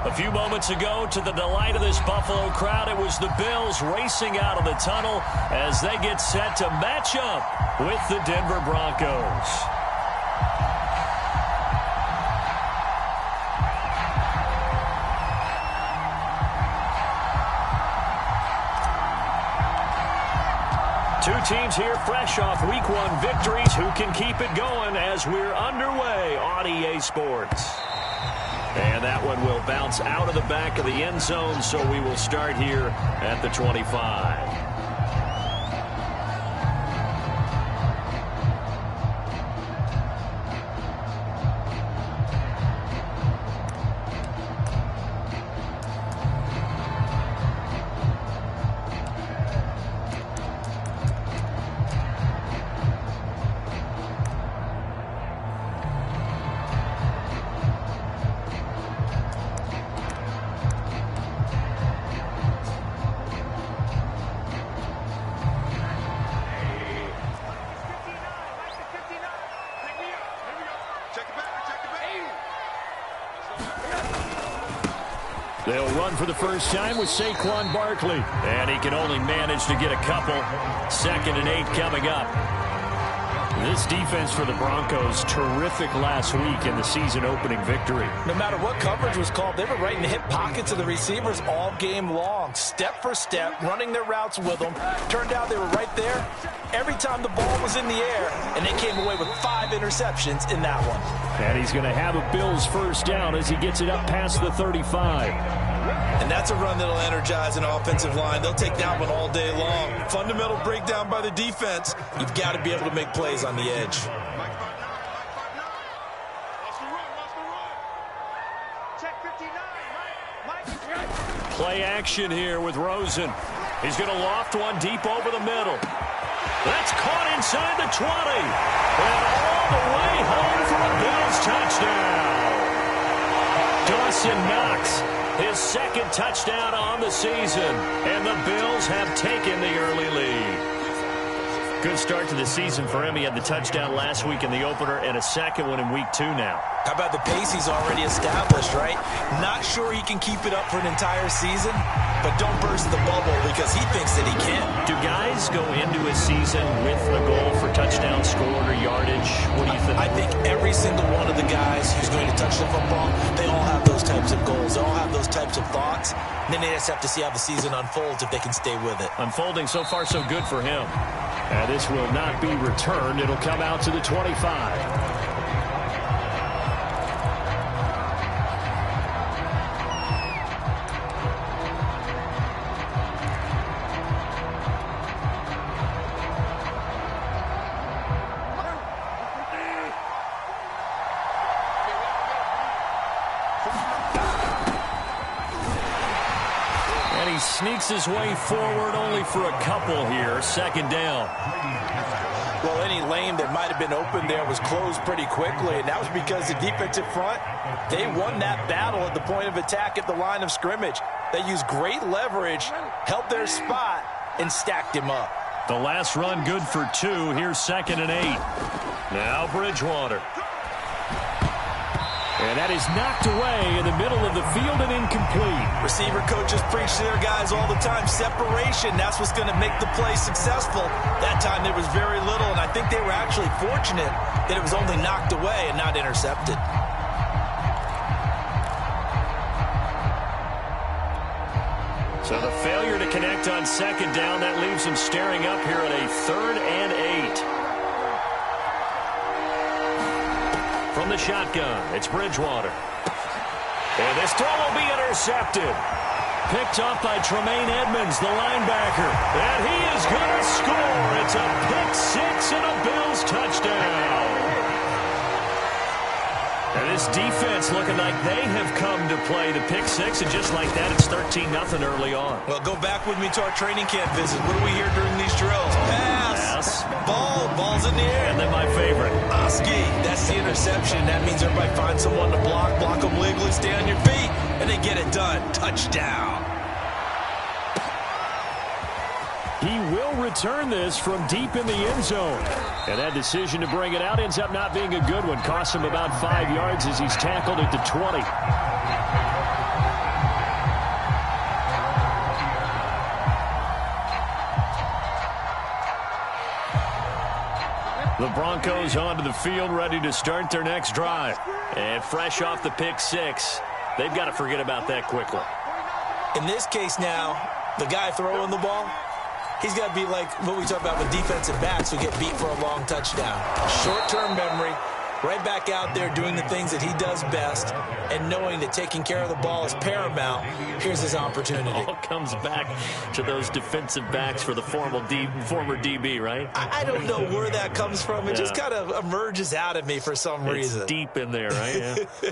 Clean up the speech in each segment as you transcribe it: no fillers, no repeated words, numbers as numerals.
A few moments ago, to the delight of this Buffalo crowd, it was the Bills racing out of the tunnel as they get set to match up with the Denver Broncos. Two teams here fresh off Week 1 victories. Who can keep it going as we're underway on EA Sports? And that one will bounce out of the back of the end zone, so we will start here at the 25. They'll run for the first time with Saquon Barkley. And he can only manage to get a couple. 2nd and 8 coming up. This defense for the Broncos, terrific last week in the season-opening victory. No matter what coverage was called, they were right in the hip pockets of the receivers all game long. Step for step, running their routes with them. Turned out they were right there every time the ball was in the air, and they came away with 5 interceptions in that one. And he's going to have a Bills first down as he gets it up past the 35. And that's a run that'll energize an offensive line. They'll take that one all day long. Fundamental breakdown by the defense. You've got to be able to make plays on the edge. Play action here with Rosen. He's going to loft one deep over the middle. That's caught inside the 20. And all the way home for a Bills touchdown. Dawson Knox, his 2nd touchdown on the season. And the Bills have taken the early lead. Good start to the season for him. He had the touchdown last week in the opener and a 2nd one in Week 2 now. How about the pace he's already established, right? Not sure he can keep it up for an entire season, but don't burst the bubble because he thinks that he can. Do guys go into a season with a goal for touchdown scored or yardage? What do you think? I think every single one of the guys who's going to touch the football, they all have those types of goals. They all have those types of thoughts. And then they just have to see how the season unfolds if they can stay with it. Unfolding so far so good for him. And this will not be returned. It'll come out to the 25. Sneaks his way forward only for a couple here. 2nd down. Well, any lane that might have been open there was closed pretty quickly, and that was because the defensive front, they won that battle at the point of attack at the line of scrimmage. They used great leverage, held their spot, and stacked him up. The last run good for 2. Here's 2nd and 8. Now Bridgewater. And that is knocked away in the middle of the field and incomplete. Receiver coaches preach to their guys all the time. Separation, that's what's going to make the play successful. That time there was very little, and I think they were actually fortunate that it was only knocked away and not intercepted. So the failure to connect on 2nd down, that leaves them staring up here at a 3rd and 8. From the shotgun, it's Bridgewater. And this throw will be intercepted. Picked up by Tremaine Edmonds, the linebacker. And he is going to score. It's a pick 6 and a Bills touchdown. And this defense looking like they have come to play the pick 6. And just like that, it's 13-0 early on. Well, go back with me to our training camp visit. What do we hear during these drills? Pass. Ball's in the air. And then my favorite. Oski, that's the interception. That means everybody finds someone to block them legally, stay on your feet, and they get it done. Touchdown. He will return this from deep in the end zone. And that decision to bring it out ends up not being a good one. Costs him about 5 yards as he's tackled at the 20. The Broncos onto the field, ready to start their next drive. And fresh off the pick six, they've got to forget about that quickly. In this case now, the guy throwing the ball, he's got to be like what we talk about with defensive backs who get beat for a long touchdown. Short-term memory, right back out there doing the things that he does best, and knowing that taking care of the ball is paramount. Here's his opportunity. All comes back to those defensive backs for the former DB, right? I don't know where that comes from. It just kind of emerges out of me for some reason. It's deep in there, right? Yeah.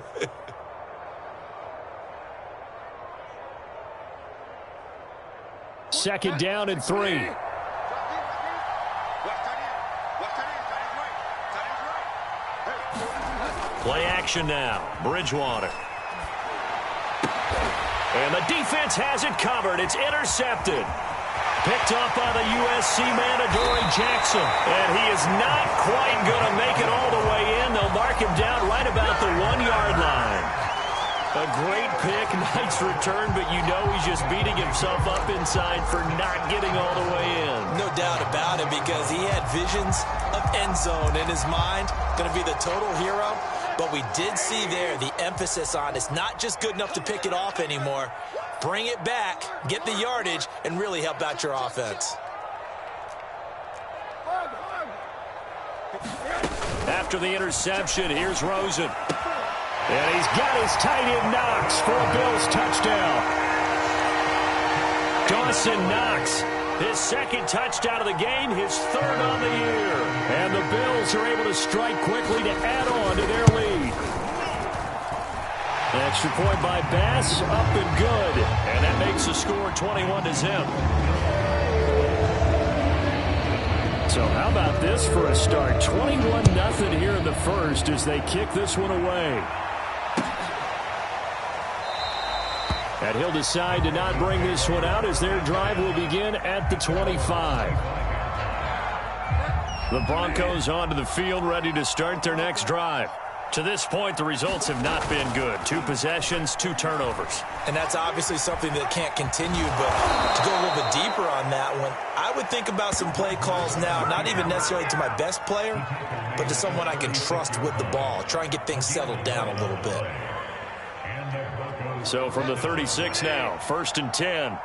Second down and 3. Play action now. Bridgewater. And the defense has it covered. It's intercepted. Picked up by the USC man, Adoree Jackson. And he is not quite going to make it all the way in. They'll mark him down right about the 1-yard line. A great pick, nice return, but you know he's just beating himself up inside for not getting all the way in. No doubt about it, because he had visions of end zone in his mind. Going to be the total hero. But we did see there the emphasis on it's not just good enough to pick it off anymore. Bring it back, get the yardage, and really help out your offense. After the interception, here's Rosen. And he's got his tight end Knox for a Bills touchdown. Dawson Knox, his second touchdown of the game, his third on the year. And the Bills are able to strike quickly to add on to their lead. An extra point by Bass, up and good. And that makes the score 21-0. So how about this for a start? 21-0 here in the first as they kick this one away. And he'll decide to not bring this one out as their drive will begin at the 25. The Broncos onto the field, ready to start their next drive. To this point, the results have not been good. 2 possessions, 2 turnovers. And that's obviously something that can't continue, but to go a little bit deeper on that one, I would think about some play calls now, not even necessarily to my best player, but to someone I can trust with the ball. Try and get things settled down a little bit. So from the 36 now, 1st and 10.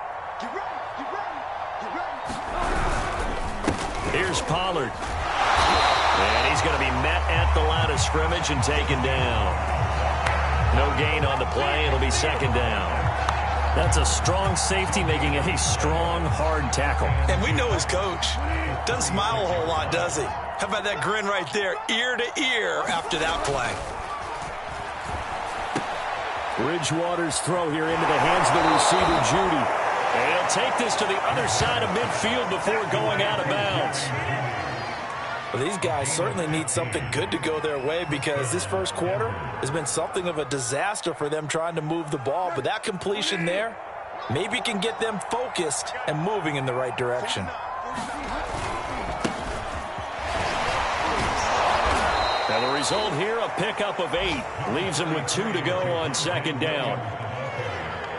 Here's Pollard. And he's going to be met at the line of scrimmage and taken down. No gain on the play. It'll be 2nd down. That's a strong safety making a strong, hard tackle. And we know his coach. Doesn't smile a whole lot, does he? How about that grin right there, ear to ear after that play? Bridgewater's throw here into the hands of the receiver, Judy. And he'll take this to the other side of midfield before going out of bounds. Well, these guys certainly need something good to go their way, because this first quarter has been something of a disaster for them trying to move the ball. But that completion there maybe can get them focused and moving in the right direction. And the result here, a pickup of 8. Leaves them with 2 to go on 2nd down.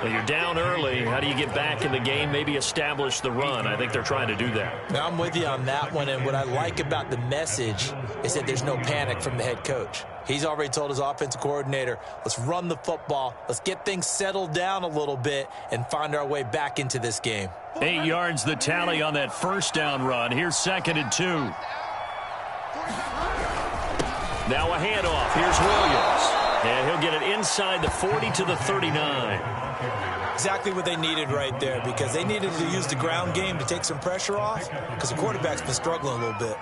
Well, you're down early. How do you get back in the game? Maybe establish the run. I think they're trying to do that. Now, I'm with you on that one, and what I like about the message is that there's no panic from the head coach. He's already told his offensive coordinator, let's run the football, let's get things settled down a little bit and find our way back into this game. 8 yards the tally on that 1st down run. Here's 2nd and 2. Now a handoff. Here's Williams. And he'll get it inside the 40 to the 39. Exactly what they needed right there, because they needed to use the ground game to take some pressure off, because the quarterback's been struggling a little bit.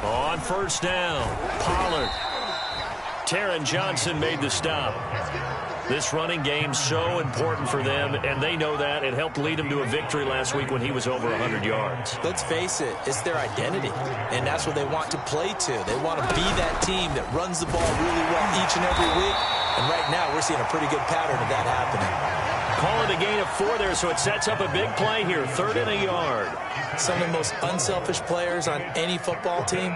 On 1st down, Pollard. Taron Johnson made the stop. This running game's so important for them, and they know that. It helped lead them to a victory last week when he was over 100 yards. Let's face it, it's their identity, and that's what they want to play to. They want to be that team that runs the ball really well each and every week, and right now we're seeing a pretty good pattern of that happening. Call it a gain of 4 there, so it sets up a big play here, 3rd and a yard. Some of the most unselfish players on any football team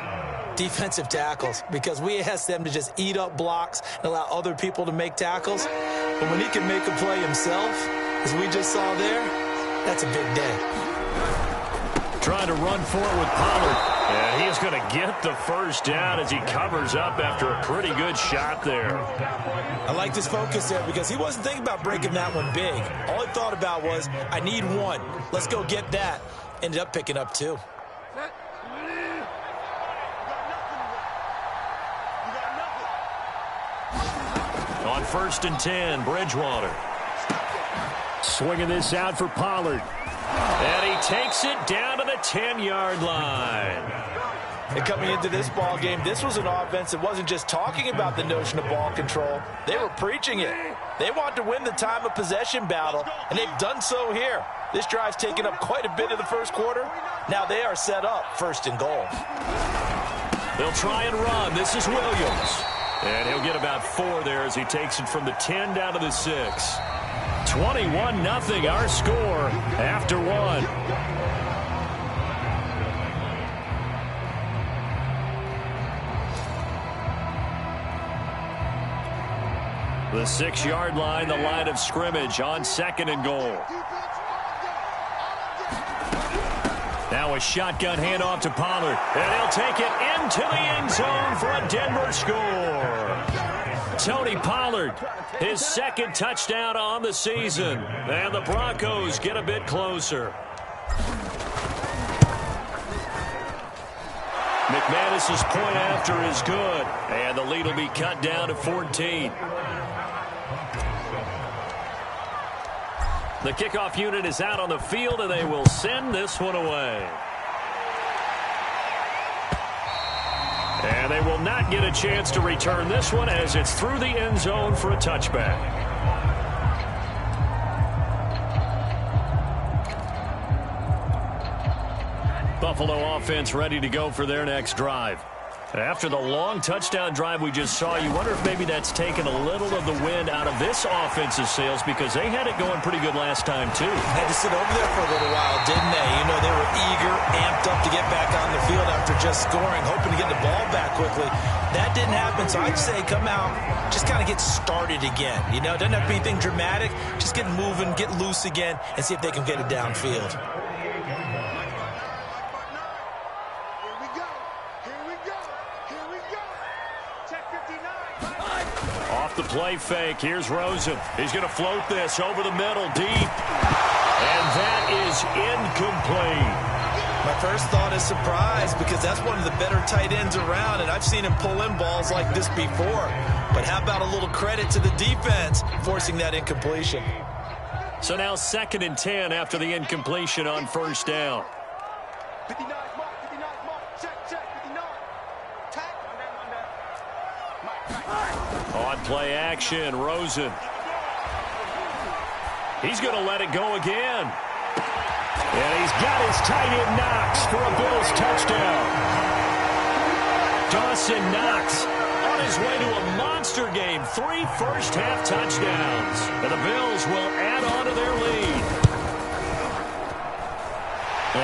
defensive tackles, because we ask them to just eat up blocks and allow other people to make tackles. But when he can make a play himself, as we just saw there, that's a big day. Trying to run for it with Pollard. And he is going to get the first down as he covers up after a pretty good shot there. I like this focus there because he wasn't thinking about breaking that one big. All he thought about was, I need one. Let's go get that. Ended up picking up two. On 1st and 10, Bridgewater. Swinging this out for Pollard. And he takes it down to the 10-yard line. And coming into this ball game, this was an offense that wasn't just talking about the notion of ball control. They were preaching it. They want to win the time of possession battle, and they've done so here. This drive's taken up quite a bit of the first quarter. Now they are set up 1st and goal. They'll try and run. This is Williams. And he'll get about 4 there as he takes it from the 10 down to the 6. 21-0 our score after 1. The 6-yard line, the line of scrimmage on 2nd and goal. Now a shotgun handoff to Pollard. And he'll take it into the end zone for a Denver score. Tony Pollard, his 2nd touchdown on the season. And the Broncos get a bit closer. McManus's point after is good. And the lead will be cut down to 14. The kickoff unit is out on the field, and they will send this one away. And they will not get a chance to return this one as it's through the end zone for a touchback. Buffalo offense ready to go for their next drive. After the long touchdown drive we just saw, you wonder if maybe that's taken a little of the wind out of this offensive sails, because they had it going pretty good last time, too. Had to sit over there for a little while, didn't they? You know, they were eager, amped up to get back on the field after just scoring, hoping to get the ball back quickly. That didn't happen, so I'd say come out, just kind of get started again. You know, it doesn't have to be anything dramatic. Just get moving, get loose again, and see if they can get it downfield. The play fake. Here's Rosen. He's going to float this over the middle, deep. And that is incomplete. My first thought is surprise, because that's one of the better tight ends around, and I've seen him pull in balls like this before. But how about a little credit to the defense forcing that incompletion? So now 2nd and 10 after the incompletion on 1st down. 59 mark, 59 mark. Check, 59. Tack. On play action, Rosen. He's going to let it go again. And he's got his tight end Knox for a Bills touchdown. Dawson Knox on his way to a monster game. 3 first-half touchdowns. And the Bills will add on to their lead.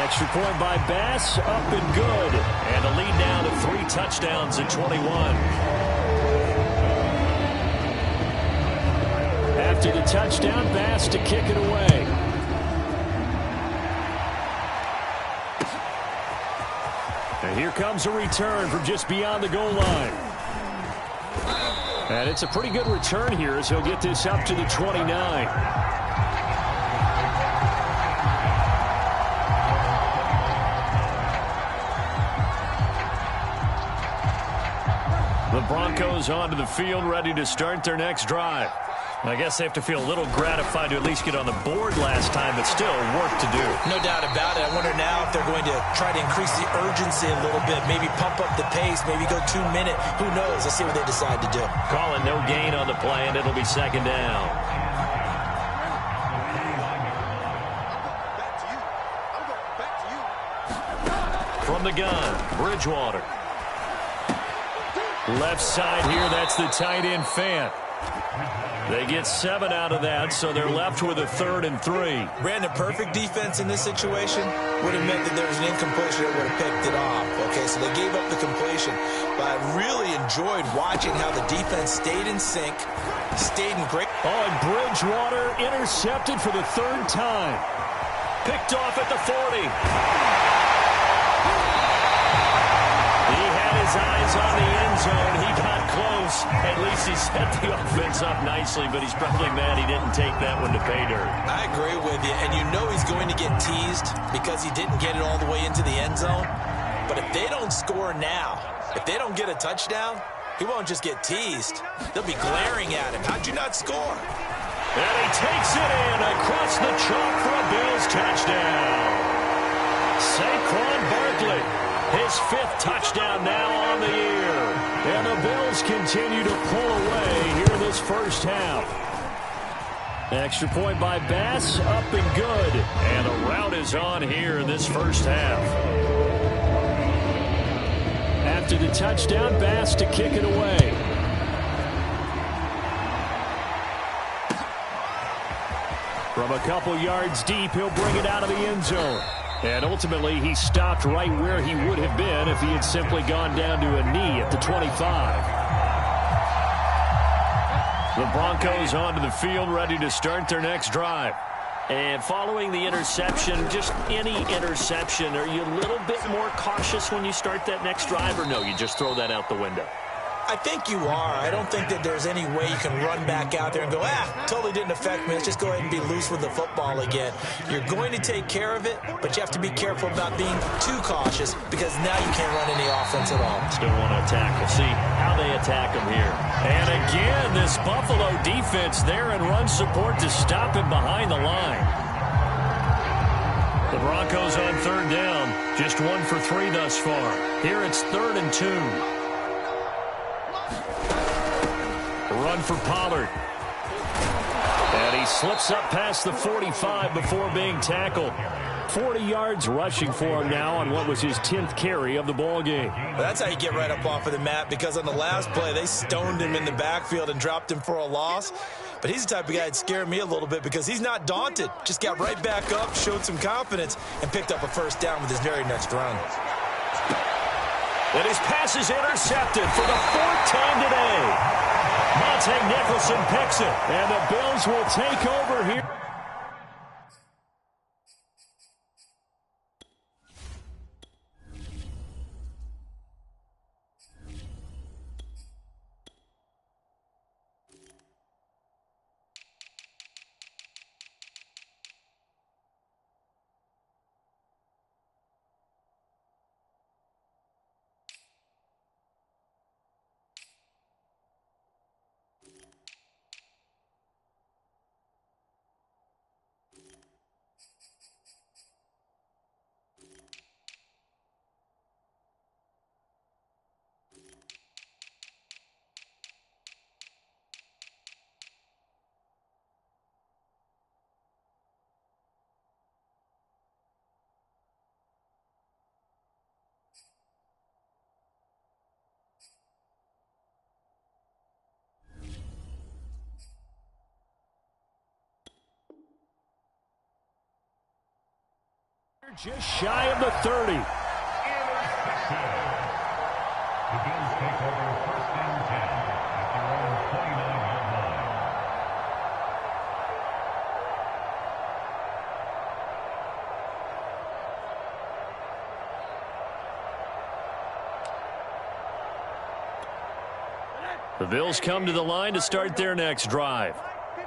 Extra point by Bass, up and good. And the lead now to 3 touchdowns at 21. After the touchdown, Bass to kick it away. And here comes a return from just beyond the goal line. And it's a pretty good return here as he'll get this up to the 29. The Broncos onto the field, ready to start their next drive. I guess they have to feel a little gratified to at least get on the board last time, but still work to do. No doubt about it. I wonder now if they're going to try to increase the urgency a little bit, maybe pump up the pace, maybe go 2-minute. Who knows? Let's see what they decide to do. Calling no gain on the play, and it'll be 2nd down. From the gun, Bridgewater. Left side here, that's the tight end Fant. They get 7 out of that, so they're left with a 3rd and 3. Brandon, perfect defense in this situation would have meant that there was an incompletion that would have picked it off. Okay, so they gave up the completion. But I really enjoyed watching how the defense stayed in sync, stayed in great. Oh, and Bridgewater intercepted for the 3rd time. Picked off at the 40. He had his eyes on the end zone. He got close. At least he set the offense up nicely, but he's probably mad he didn't take that one to pay dirt. I agree with you, and you know he's going to get teased because he didn't get it all the way into the end zone. But if they don't score now, if they don't get a touchdown, he won't just get teased. They'll be glaring at him. How'd you not score? And he takes it in across the chalk for a Bills touchdown. Saquon Barkley, his 5th touchdown now on the year. And the Bills continue to pull away here this first half. Extra point by Bass, up and good. And the rout is on here in this first half. After the touchdown, Bass to kick it away. From a couple yards deep, he'll bring it out of the end zone. And ultimately, he stopped right where he would have been if he had simply gone down to a knee at the 25. The Broncos onto the field, ready to start their next drive. And following the interception, just any interception, are you a little bit more cautious when you start that next drive, or no, you just throw that out the window? I think you are. I don't think that there's any way you can run back out there and go, totally didn't affect me. Let's just go ahead and be loose with the football again. You're going to take care of it, but you have to be careful about being too cautious because now you can't run any offense at all. Still want to attack. We'll see how they attack him here. And again, this Buffalo defense there in run support to stop him behind the line. The Broncos on 3rd down. Just 1 for 3 thus far. Here it's 3rd and 2. Run for Pollard. And he slips up past the 45 before being tackled. 40 yards rushing for him now on what was his 10th carry of the ball game. Well, that's how you get right up off of the mat, because on the last play, they stoned him in the backfield and dropped him for a loss. But he's the type of guy that scared me a little bit because he's not daunted. Just got right back up, showed some confidence, and picked up a 1st down with his very next run. And his pass is intercepted for the 4th time today. Monte Nicholson picks it, and the Bills will take over here. Just shy of the 30. The Bills take over 1st and 10 at their own 29-yard line. The Bills come to the line to start their next drive.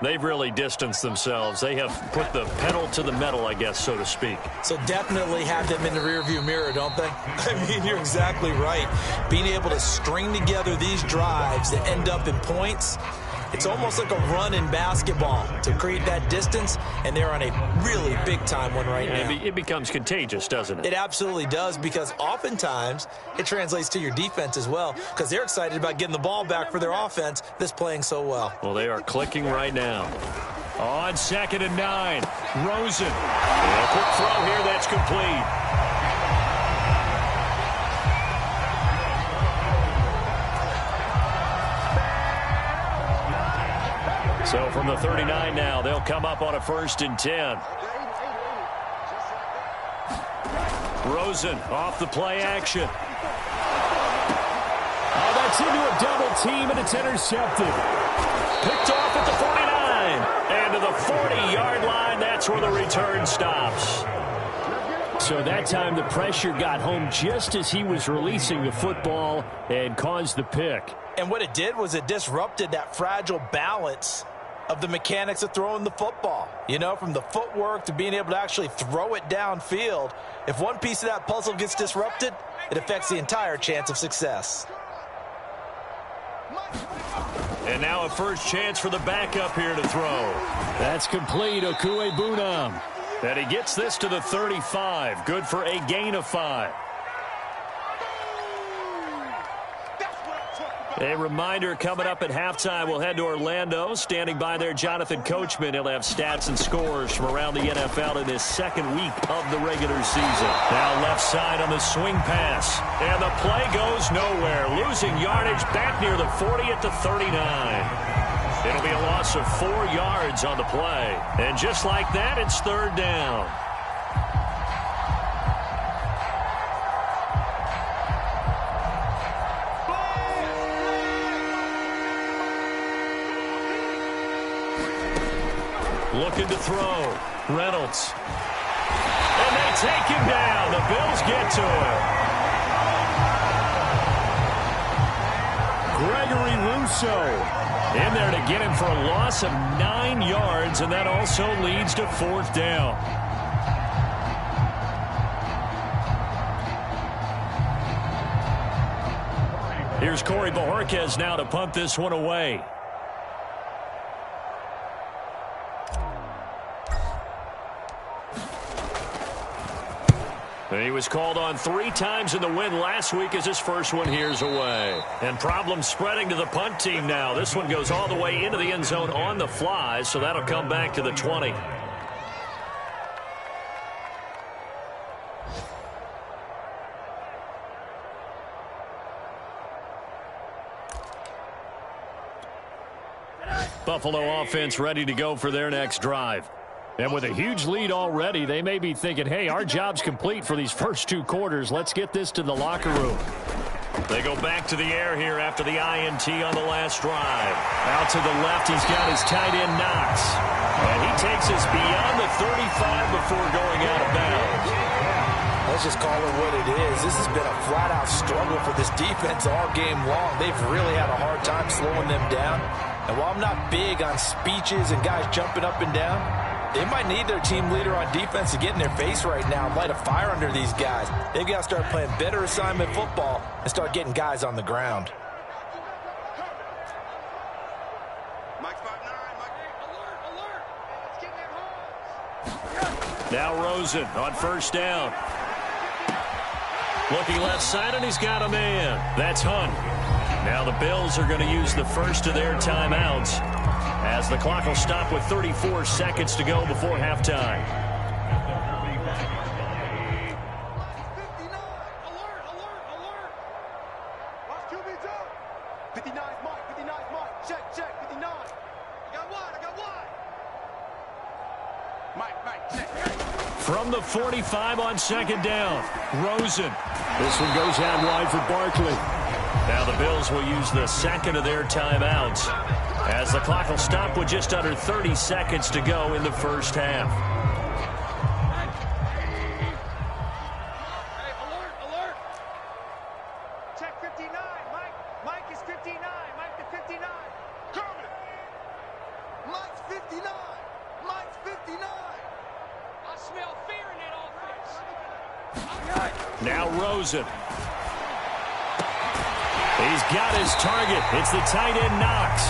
They've really distanced themselves. They have put the pedal to the metal, I guess, so to speak. So definitely have them in the rearview mirror, don't they? I mean, you're exactly right. Being able to string together these drives that end up in points, it's almost like a run in basketball to create that distance, and they're on a really big-time one right now. It becomes contagious, doesn't it? It absolutely does, because oftentimes it translates to your defense as well, because they're excited about getting the ball back for their offense that's playing so well. Well, they are clicking right now. On 2nd and 9, Rosen. A quick throw here, that's complete. So from the 39 now, they'll come up on a 1st and 10. Rosen off the play action. Oh, that's into a double team, and it's intercepted. Picked off at the 49. And to the 40-yard line, that's where the return stops. So that time the pressure got home just as he was releasing the football and caused the pick. And what it did was it disrupted that fragile balance of the mechanics of throwing the football. You know, from the footwork to being able to actually throw it downfield. If one piece of that puzzle gets disrupted, it affects the entire chance of success. And now a first chance for the backup here to throw. That's complete, Okuegbunam. And he gets this to the 35. Good for a gain of 5. A reminder coming up at halftime, we'll head to Orlando. Standing by there, Jonathan Coachman. He'll have stats and scores from around the NFL in his second week of the regular season. Now left side on the swing pass. And the play goes nowhere. Losing yardage back near the 40 at the 39. It'll be a loss of 4 yards on the play. And just like that, it's 3rd down. Looking to throw. Reynolds. And they take him down. The Bills get to him. Gregory Rousseau in there to get him for a loss of 9 yards, and that also leads to 4th down. Here's Corey Bojorquez now to punt this one away. He was called on 3 times in the win last week as his first one here's away. And problems spreading to the punt team now. This one goes all the way into the end zone on the fly, so that'll come back to the 20. Buffalo offense ready to go for their next drive. And with a huge lead already, they may be thinking, hey, our job's complete for these first 2 quarters. Let's get this to the locker room. They go back to the air here after the INT on the last drive. Out to the left, he's got his tight end, Knox. And he takes us beyond the 35 before going out of bounds. Let's just call it what it is. This has been a flat-out struggle for this defense all game long. They've really had a hard time slowing them down. And while I'm not big on speeches and guys jumping up and down, they might need their team leader on defense to get in their face right now and light a fire under these guys. They've got to start playing better assignment football and start getting guys on the ground. Now Rosen on 1st down. Looking left side, and he's got a man. That's Hunt. Now the Bills are going to use the first of their timeouts, as the clock will stop with 34 seconds to go before halftime. From the 45 on 2nd down, Rosen. This one goes out wide for Barkley. Now the Bills will use the second of their timeouts, as the clock will stop with just under 30 seconds to go in the first half. Hey, alert! Check 59, Mike. Mike is 59. Mike to 59. Coming. Mike's 59. Mike's 59. I smell fear in that offense. Now Rosen. He's got his target. It's the tight end, Knox.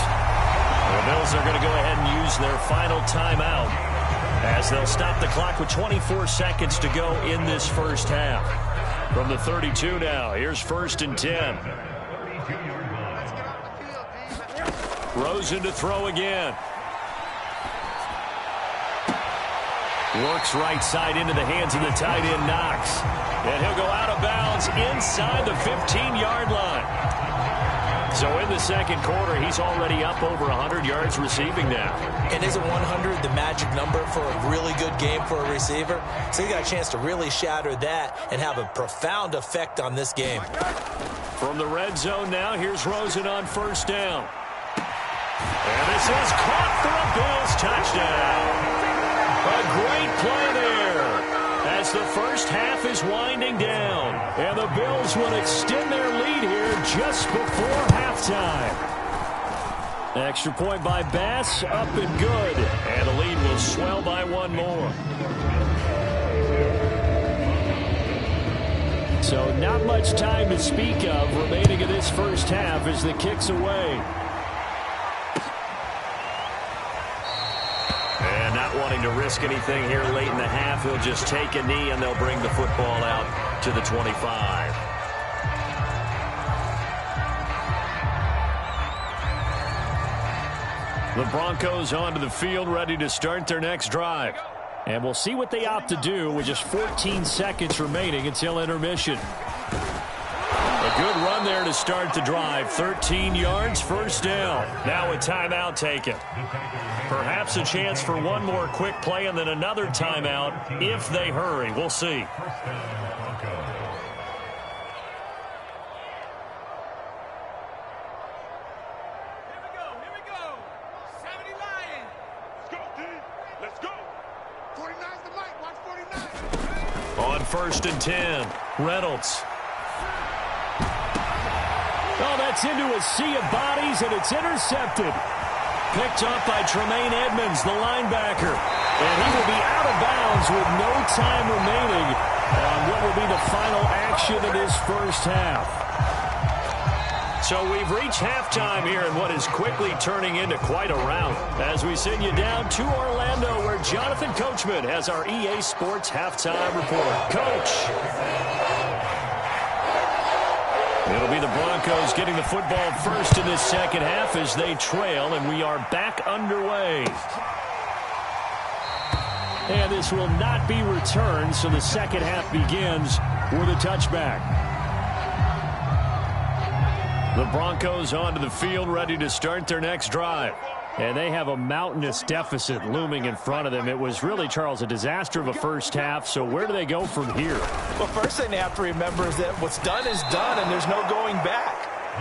The Bills are going to go ahead and use their final timeout, as they'll stop the clock with 24 seconds to go in this first half. From the 32 now, here's 1st and 10. Rosen to throw again. Works right side into the hands of the tight end, Knox. And he'll go out of bounds inside the 15-yard line. So in the second quarter, he's already up over 100 yards receiving now. And isn't 100 the magic number for a really good game for a receiver? So he got a chance to really shatter that and have a profound effect on this game. From the red zone now, here's Rosen on first down. And this is caught for a Bills touchdown. A great play there as the first half is winding down. And the Bills will extend their lead here just before halftime. Extra point by Bass, up and good. And the lead will swell by one more. So not much time to speak of remaining in this first half as the kick's away. And not wanting to risk anything here late in the half, he'll just take a knee and they'll bring the football out to the 25. The Broncos onto the field, ready to start their next drive. And we'll see what they opt to do with just 14 seconds remaining until intermission. A good run there to start the drive. 13 yards, first down. Now a timeout taken. Perhaps a chance for one more quick play and then another timeout if they hurry. We'll see. On first and 10, Reynolds. Oh, that's into a sea of bodies, and it's intercepted. Picked up by Tremaine Edmonds, the linebacker. And he will be out of bounds with no time remaining on what will be the final action of this first half. So we've reached halftime here in what is quickly turning into quite a rout as we send you down to Orlando where Jonathan Coachman has our EA Sports halftime report. Coach. It'll be the Broncos getting the football first in this second half as they trail, and we are back underway. And this will not be returned, so the second half begins with a touchback. The Broncos onto the field, ready to start their next drive. And they have a mountainous deficit looming in front of them. It was really, Charles, a disaster of a first half. So where do they go from here? Well, first thing they have to remember is that what's done is done, and there's no going back.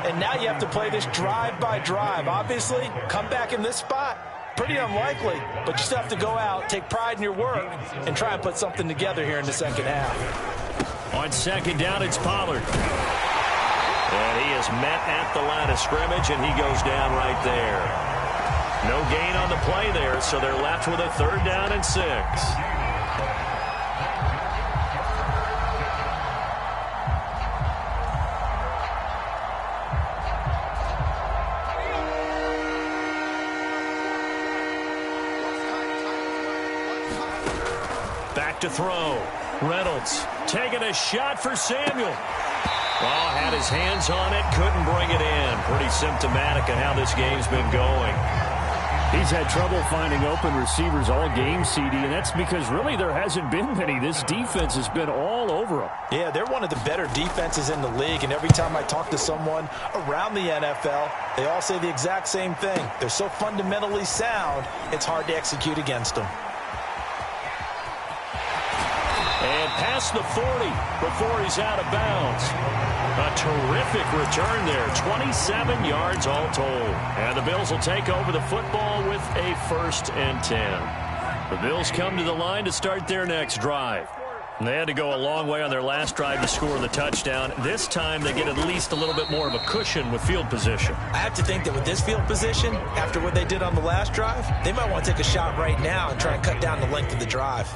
And now you have to play this drive by drive. Obviously, come back in this spot, pretty unlikely. But you still have to go out, take pride in your work, and try and put something together here in the second half. On second down, it's Pollard. And he is met at the line of scrimmage, and he goes down right there. No gain on the play there, so they're left with a third down and 6. Back to throw. Reynolds taking a shot for Samuel. Oh, had his hands on it, couldn't bring it in. Pretty symptomatic of how this game's been going. He's had trouble finding open receivers all game, CD, and that's because really there hasn't been many. This defense has been all over them. Yeah, they're one of the better defenses in the league, and every time I talk to someone around the NFL, they all say the exact same thing. They're so fundamentally sound, it's hard to execute against them. And past the 40 before he's out of bounds. A terrific return there. 27 yards all told. And the Bills will take over the football with a 1st and 10. The Bills come to the line to start their next drive. And they had to go a long way on their last drive to score the touchdown. This time they get at least a little bit more of a cushion with field position. I have to think that with this field position, after what they did on the last drive, they might want to take a shot right now and try and cut down the length of the drive.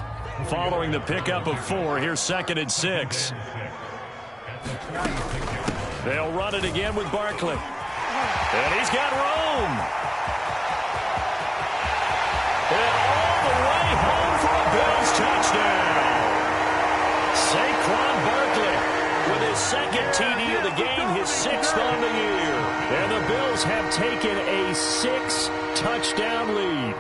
Following the pickup of 4, here's 2nd and 6. They'll run it again with Barkley. And he's got room. And all the way home for a Bills touchdown. Saquon Barkley with his 2nd TD of the game, his 6th on the year. And the Bills have taken a 6-touchdown lead.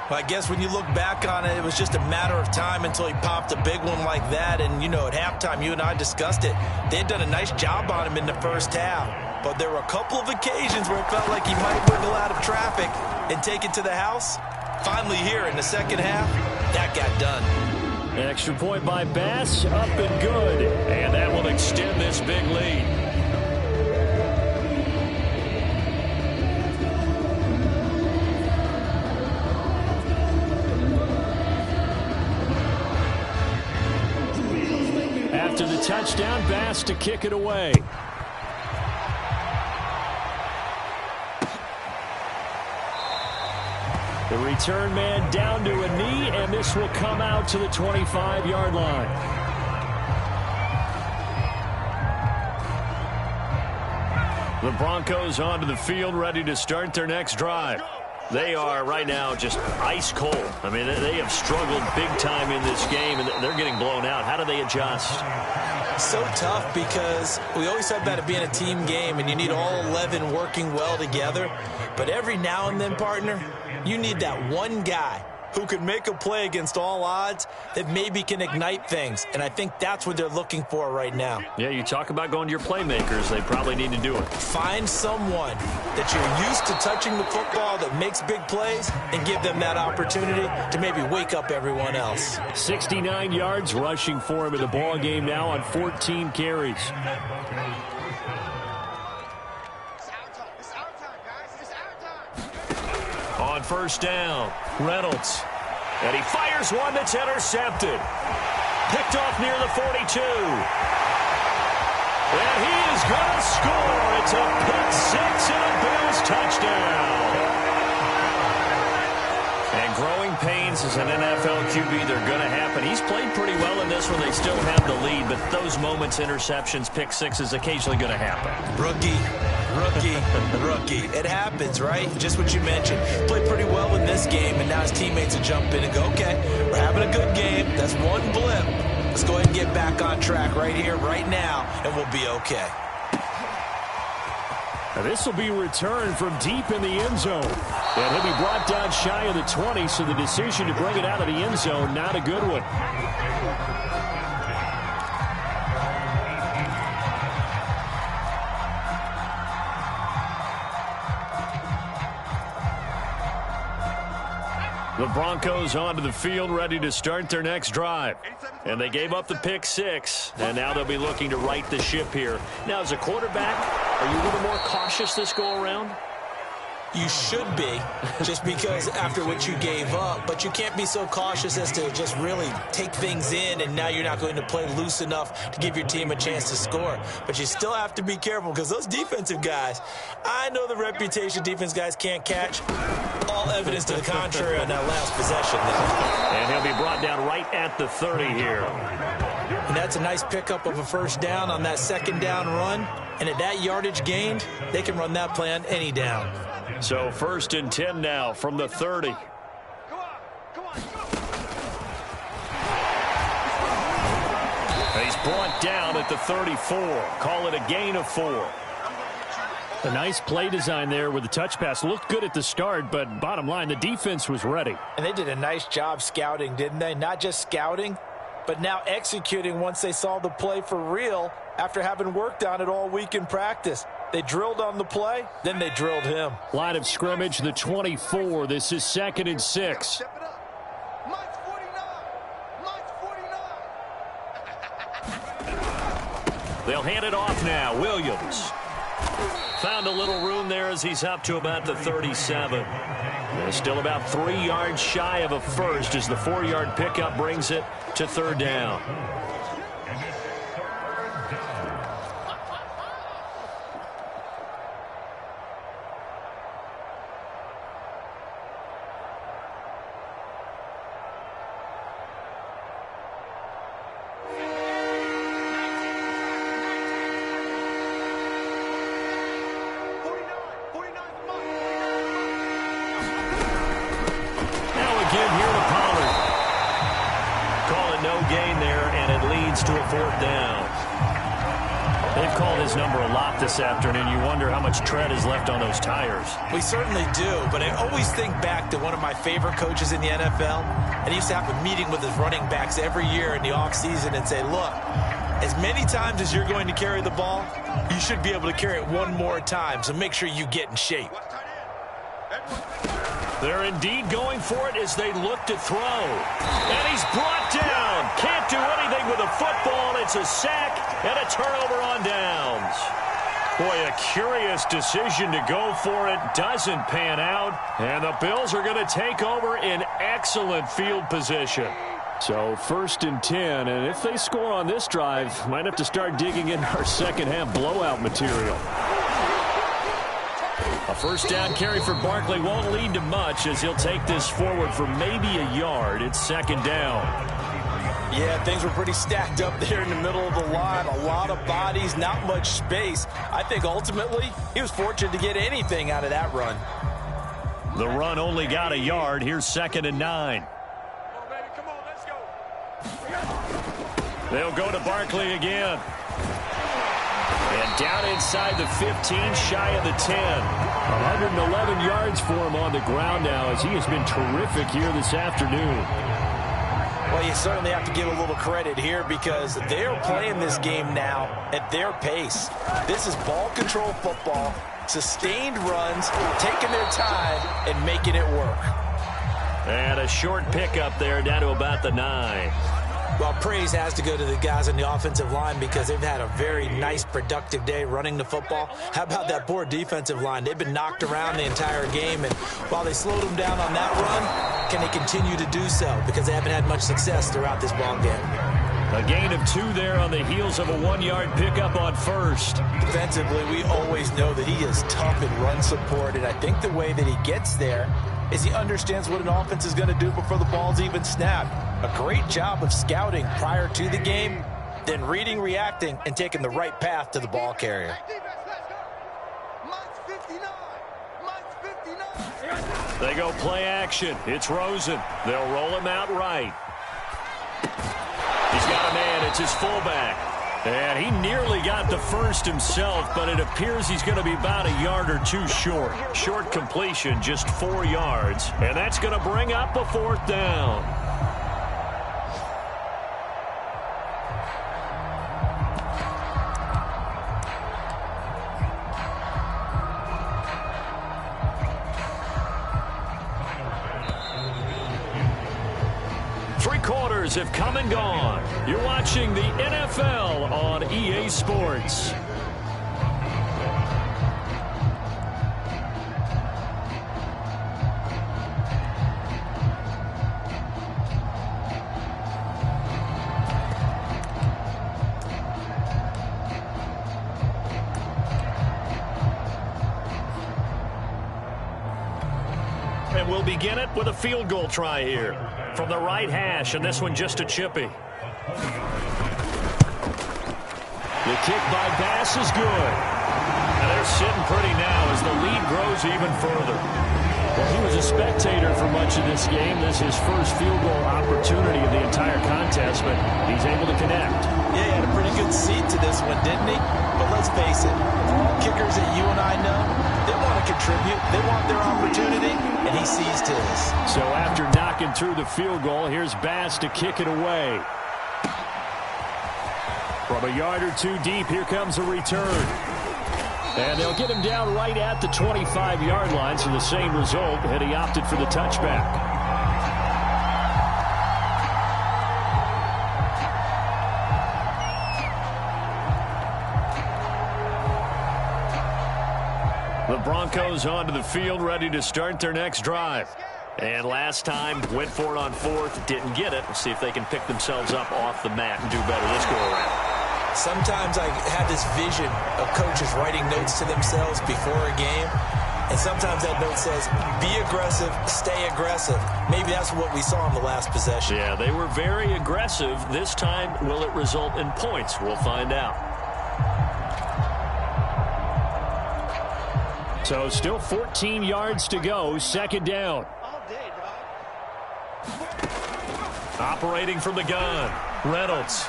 Well, I guess when you look back on it, it was just a matter of time until he popped a big one like that. And, you know, at halftime, you and I discussed it. They had done a nice job on him in the first half. but there were a couple of occasions where it felt like he might wiggle out of traffic and take it to the house. Finally here in the second half, that got done. An extra point by Bass, up and good. And that will extend this big lead. After the touchdown, Bass to kick it away. The return man down to a knee, and this will come out to the 25-yard line. The Broncos onto the field, ready to start their next drive. They are right now just ice cold. I mean, they have struggled big time in this game, and they're getting blown out. How do they adjust? So tough because we always talk about it being a team game, and you need all 11 working well together. But every now and then, partner, you need that one guy who could make a play against all odds that maybe can ignite things. And I think that's what they're looking for right now. Yeah, you talk about going to your playmakers. They probably need to do it. Find someone that you're used to touching the football that makes big plays and give them that opportunity to maybe wake up everyone else. 69 yards rushing for him in the ball game now on 14 carries. On first down, Reynolds. And he fires one that's intercepted. Picked off near the 42. And he is going to score. It's a pick six and a Bills touchdown. And growing pains as an NFL QB, they're going to happen. He's played pretty well in this one. They still have the lead, but those moments, interceptions, pick six is occasionally going to happen. Rookie. It happens, right? Just what you mentioned. Played pretty well in this game, and now his teammates will jump in and go, okay, we're having a good game. That's one blip. Let's go ahead and get back on track right here, right now, and we'll be okay. Now this will be returned from deep in the end zone. And he'll be brought down shy of the 20, so the decision to bring it out of the end zone, not a good one. The Broncos onto the field, ready to start their next drive. And they gave up the pick six, and now they'll be looking to right the ship here. Now, as a quarterback, are you a little more cautious this go-around? You should be, just because after what you gave up, but you can't be so cautious as to just really take things in, and now you're not going to play loose enough to give your team a chance to score. But you still have to be careful, because those defensive guys, I know the reputation defense guys can't catch. All evidence to the contrary on that last possession there. And he'll be brought down right at the 30 here. And that's a nice pickup of a first down on that second down run. And at that yardage gained, they can run that play on any down. So first and 10 now from the 30. He's brought down at the 34. Call it a gain of 4. A nice play design there with the touch pass. Looked good at the start, but bottom line, the defense was ready. And they did a nice job scouting, didn't they? Not just scouting, but now executing once they saw the play for real after having worked on it all week in practice. They drilled on the play, then they drilled him. Line of scrimmage, the 24. This is 2nd and 6. Mike's 49. They'll hand it off now. Williams found a little room there as he's up to about the 37. They're still about 3 yards shy of a first as the 4-yard pickup brings it to third down. To a fourth down. They've called his number a lot this afternoon. You wonder how much tread is left on those tires. We certainly do, but I always think back to one of my favorite coaches in the NFL, and he used to have a meeting with his running backs every year in the offseason and say, look, as many times as you're going to carry the ball, you should be able to carry it one more time, so make sure you get in shape. They're indeed going for it as they look to throw. And he's brought down. Can't do anything with a football. It's a sack and a turnover on downs. Boy, a curious decision to go for it. Doesn't pan out. And the Bills are going to take over in excellent field position. So 1st and 10, and if they score on this drive, might have to start digging in our second half blowout material. A first down carry for Barkley won't lead to much as he'll take this forward for maybe a yard. It's 2nd down. Yeah, things were pretty stacked up there in the middle of the line. A lot of bodies, not much space. I think ultimately he was fortunate to get anything out of that run. The run only got a yard. Here's 2nd and 9. Come on, let's go. They'll go to Barkley again. And down inside the 15, shy of the 10. 111 yards for him on the ground now as he has been terrific here this afternoon. Well, you certainly have to give a little credit here because they're playing this game now at their pace. This is ball control football, sustained runs, taking their time and making it work. And a short pickup there down to about the 9. Well, praise has to go to the guys on the offensive line because they've had a very nice, productive day running the football. How about that poor defensive line? They've been knocked around the entire game, and while they slowed them down on that run, can they continue to do so? Because they haven't had much success throughout this ball game. A gain of 2 there on the heels of a 1-yard pickup on first. Defensively, we always know that he is tough in run support, and I think the way that he gets there is he understands what an offense is going to do before the ball's even snapped. A great job of scouting prior to the game, then reading, reacting, and taking the right path to the ball carrier. They go play action. It's Rosen. They'll roll him out right. He's got a man. It's his fullback. And he nearly got the first himself, but it appears he's going to be about a yard or 2 short. Short completion, just 4 yards. And that's going to bring up a 4th down. Quarters have come and gone. You're watching the NFL on EA Sports. And we'll begin it with a field goal try here from the right hash, and this one just a chippy. The kick by Bass is good. And they're sitting pretty now as the lead grows even further. Well, he was a spectator for much of this game. This is his first field goal opportunity of the entire contest, but he's able to connect. Yeah, he had a pretty good seat to this one, didn't he? But let's face it, all kickers that you and I know, they want to contribute. They want their opportunity, and he seized his. So after knocking through the field goal, here's Bass to kick it away. From a yard or 2 deep, here comes a return. And they'll get him down right at the 25-yard line, so the same result, and he opted for the touchback. The Broncos onto the field, ready to start their next drive. And last time, went for it on 4th, didn't get it. We'll see if they can pick themselves up off the mat and do better this go-around. Sometimes I have this vision of coaches writing notes to themselves before a game, and sometimes that note says, be aggressive, stay aggressive. Maybe that's what we saw in the last possession. Yeah, they were very aggressive. This time, will it result in points? We'll find out. So still 14 yards to go, 2nd down. Operating from the gun, Reynolds.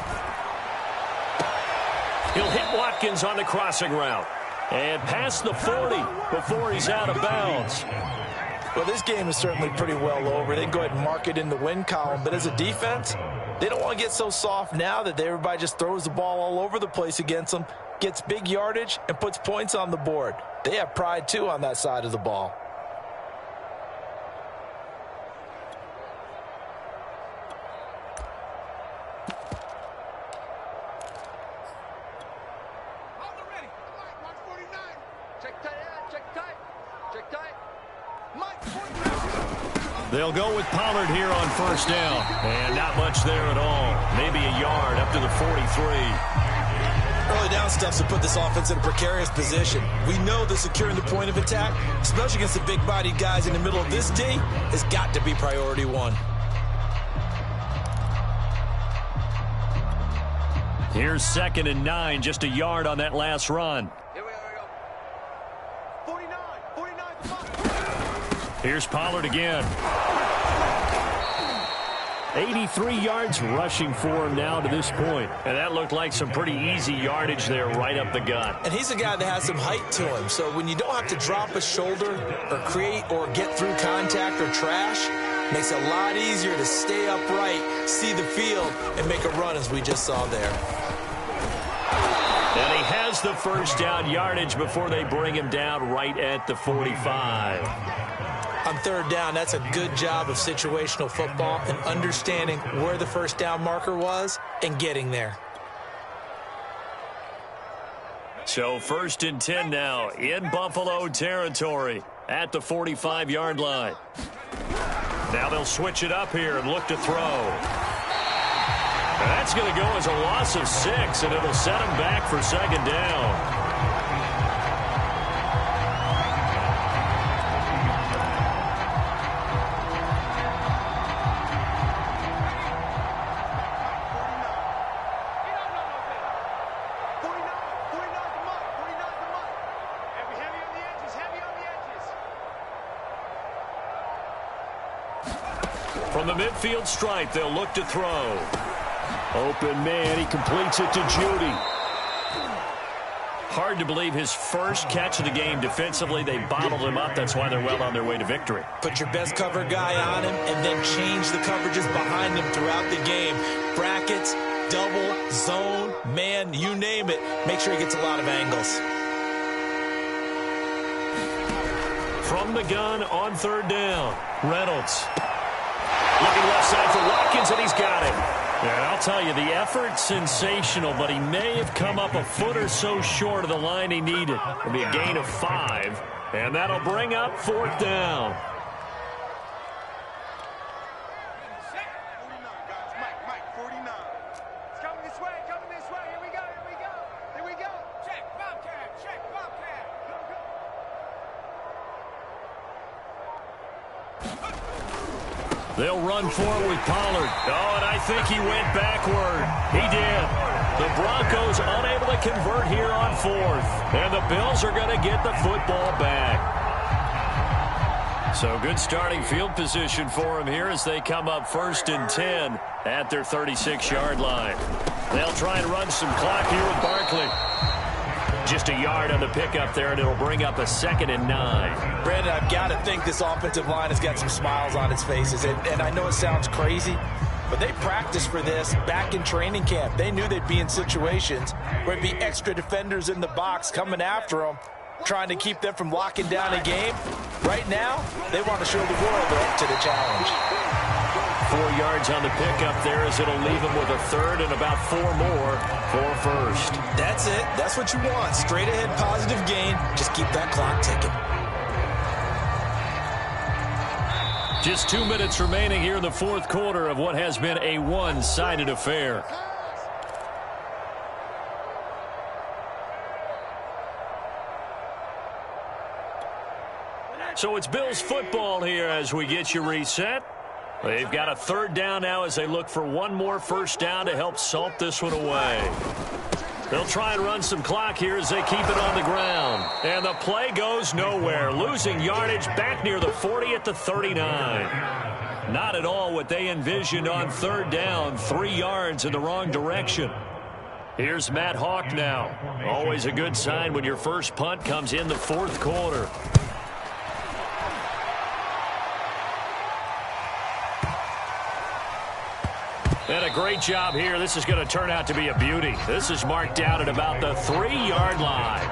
He'll hit Watkins on the crossing route. And past the 40 before he's out of bounds. Well, this game is certainly pretty well over. They can go ahead and mark it in the win column. But as a defense, they don't want to get so soft now that everybody just throws the ball all over the place against them, gets big yardage, and puts points on the board. They have pride, too, on that side of the ball. They'll go with Pollard here on first down. And not much there at all. Maybe a yard up to the 43. Early down steps to put this offense in a precarious position. We know that securing the point of attack, especially against the big-bodied guys in the middle of this D, has got to be priority one. Here's 2nd and 9, just a yard on that last run. Here we go. 49, 49. Here's Pollard again. 83 yards rushing for him now to this point. And that looked like some pretty easy yardage there right up the gut. And he's a guy that has some height to him. So when you don't have to drop a shoulder or create or get through contact or trash, makes it a lot easier to stay upright, see the field, and make a run as we just saw there. And he has the first down yardage before they bring him down right at the 45. On third down, that's a good job of situational football and understanding where the first down marker was and getting there. So 1st and 10 now in Buffalo territory at the 45-yard line. Now they'll switch it up here and look to throw. And that's going to go as a loss of 6, and it'll set him back for 2nd down. From the midfield stripe, they'll look to throw. Open man, he completes it to Judy. Hard to believe his first catch of the game defensively. They bottled him up. That's why they're well on their way to victory. Put your best cover guy on him and then change the coverages behind him throughout the game. Brackets, double, zone, man, you name it. Make sure he gets a lot of angles. From the gun on 3rd down, Reynolds. Looking left side for Watkins, and he's got it. And I'll tell you, the effort's sensational, but he may have come up a foot or so short of the line he needed. It'll be a gain of 5, and that'll bring up 4th down. Mike, 49. It's coming this way. Here we go. Check, Bobcat. They'll run forward with Pollard. Oh, and I think he went backward. He did. The Broncos unable to convert here on 4th. And the Bills are going to get the football back. So good starting field position for him here as they come up 1st and 10 at their 36-yard line. They'll try and run some clock here with Barkley. Just a yard on the pickup there, and it'll bring up a 2nd and 9. Brandon, I've got to think this offensive line has got some smiles on its faces. And I know it sounds crazy, but they practiced for this back in training camp. They knew they'd be in situations where it'd be extra defenders in the box coming after them, trying to keep them from locking down a game. Right now, they want to show the world they're up to the challenge. 4 yards on the pickup there as it'll leave him with a 3rd and about 4 more for 1st. That's it. That's what you want. Straight ahead positive gain. Just keep that clock ticking. Just 2 minutes remaining here in the 4th quarter of what has been a one-sided affair. So it's Bills football here as we get you reset. They've got a 3rd down now as they look for one more first down to help salt this one away. They'll try and run some clock here as they keep it on the ground. And the play goes nowhere. Losing yardage back near the 40 at the 39. Not at all what they envisioned on 3rd down. 3 yards in the wrong direction. Here's Matt Hawk now. Always a good sign when your first punt comes in the fourth quarter. And a great job here. This is going to turn out to be a beauty. This is marked out at about the 3-yard line.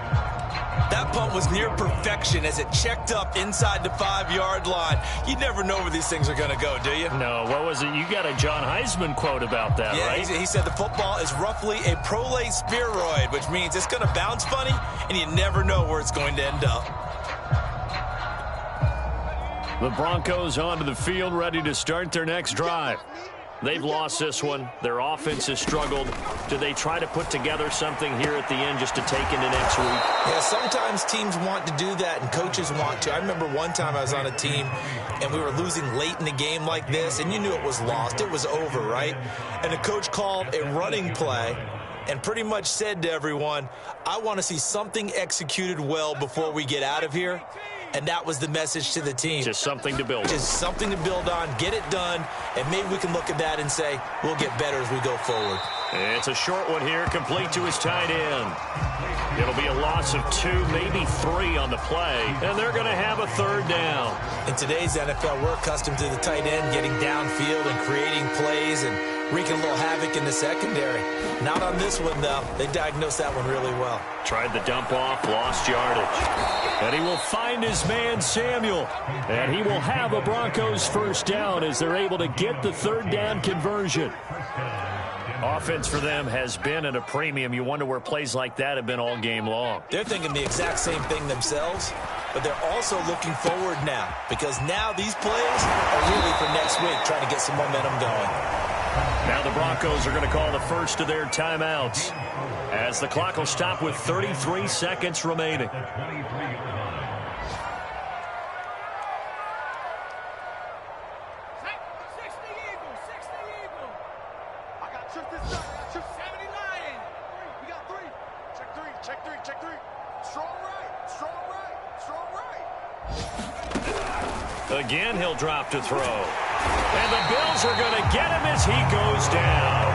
That punt was near perfection as it checked up inside the 5-yard line. You never know where these things are going to go, do you? No, what was it? You got a John Heisman quote about that, yeah, right? He said the football is roughly a prolate spheroid, which means it's going to bounce funny, and you never know where it's going to end up. The Broncos onto the field, ready to start their next drive. They've lost this one. Their offense has struggled. Do they try to put together something here at the end just to take into next week? Yeah, sometimes teams want to do that and coaches want to. I remember one time I was on a team and we were losing late in the game like this, and you knew it was lost. It was over, right? And the coach called a running play and pretty much said to everyone, I want to see something executed well before we get out of here. And that was the message to the team. Just something to build on. Just something to build on, get it done, and maybe we can look at that and say, we'll get better as we go forward. It's a short one here, complete to his tight end. It'll be a loss of 2, maybe 3 on the play, and they're going to have a third down. In today's NFL, we're accustomed to the tight end getting downfield and creating plays and wreaking a little havoc in the secondary. Not on this one, though. They diagnosed that one really well. Tried the dump off, lost yardage. And he will find his man, Samuel. And he will have a Broncos first down as they're able to get the third down conversion. Offense for them has been at a premium. You wonder where plays like that have been all game long. They're thinking the exact same thing themselves, but they're also looking forward now because now these plays are really for next week, trying to get some momentum going. Now the Broncos are going to call the first of their timeouts as the clock will stop with 33 seconds remaining. Again, he'll drop to throw. And the Bills are going to get him as he goes down.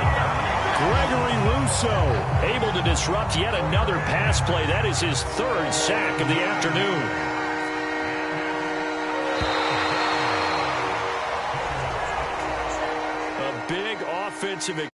Gregory Rousseau able to disrupt yet another pass play. That is his 3rd sack of the afternoon. A big offensive